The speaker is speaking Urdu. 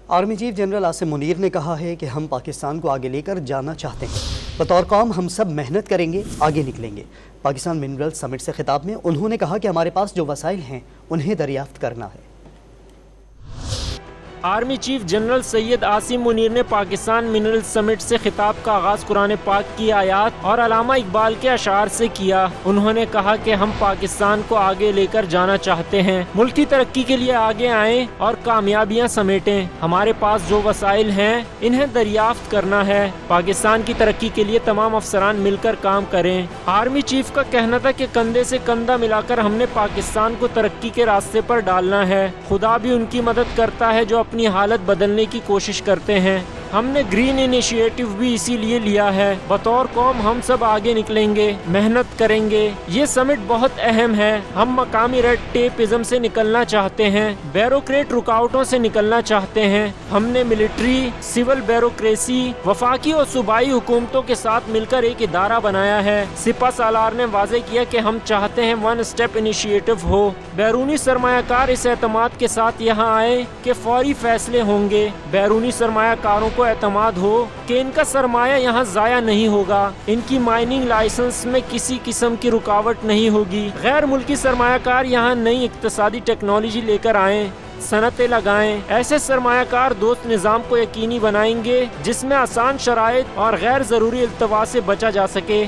Army chief general Asim Munir نے کہا ہے کہ ہم پاکستان کو آگے لے کر جانا چاہتے ہیں۔ بطور قوم ہم سب محنت کریں گے، آگے نکلیں گے۔ پاکستان منرل سمٹ سے خطاب میں انہوں نے کہا کہ ہمارے پاس جو وسائل ہیں انہیں دریافت کرنا ہے۔ Army chief general Syed Asim Munir نے پاکستان منرل سمٹ سے خطاب کا آغاز قرآن پاک کی آیات اور علامہ اقبال کے اشعار سے کیا۔ انہوں نے کہا کہ ہم پاکستان کو آگے لے کر جانا چاہتے ہیں، ملک کی ترقی کے لیے آگے آئیں اور کامیابیاں سمیٹیں۔ ہمارے پاس جو وسائل ہیں انہیں دریافت کرنا ہے۔ پاکستان کی ترقی کے لیے تمام افسران مل کر کام کریں۔ آرمی چیف کا کہنا تھا کہ کندھے سے کندھا ملا کر ہم نے پاکستان کو ترقی کے راستے پر ڈالنا ہے۔ خدا بھی ان کی مدد کرتا ہے جو اپنی حالت بدلنے کی کوشش کرتے ہیں۔ ہم نے گرین انیشیٹو بھی اسی لیے لیا ہے۔ بطور قوم ہم سب آگے نکلیں گے، محنت کریں گے۔ یہ سمٹ بہت اہم ہے۔ ہم مقامی ریڈ ٹیپزم سے نکلنا چاہتے ہیں، بیوروکریٹ رکاوٹوں سے نکلنا چاہتے ہیں۔ ہم نے ملٹری، سول بیوروکریسی، وفاقی اور صوبائی حکومتوں کے ساتھ مل کر ایک ادارہ بنایا ہے۔ سپہ سالار نے واضح کیا کہ ہم چاہتے ہیں ون اسٹیپ انیشیٹو ہو۔ بیرونی سرمایہ کار اس اعتماد کے ساتھ یہاں آئے کہ فوری فیصلے ہوں گے۔ بیرونی سرمایہ کاروں کو اعتماد ہو کہ ان کا سرمایہ یہاں ضائع نہیں ہوگا، ان کی مائننگ لائسنس میں کسی قسم کی رکاوٹ نہیں ہوگی۔ غیر ملکی سرمایہ کار یہاں نئی اقتصادی ٹیکنالوجی لے کر آئیں، صنعتیں لگائیں۔ ایسے سرمایہ کار دوست نظام کو یقینی بنائیں گے جس میں آسان شرائط اور غیر ضروری التوا سے بچا جا سکے۔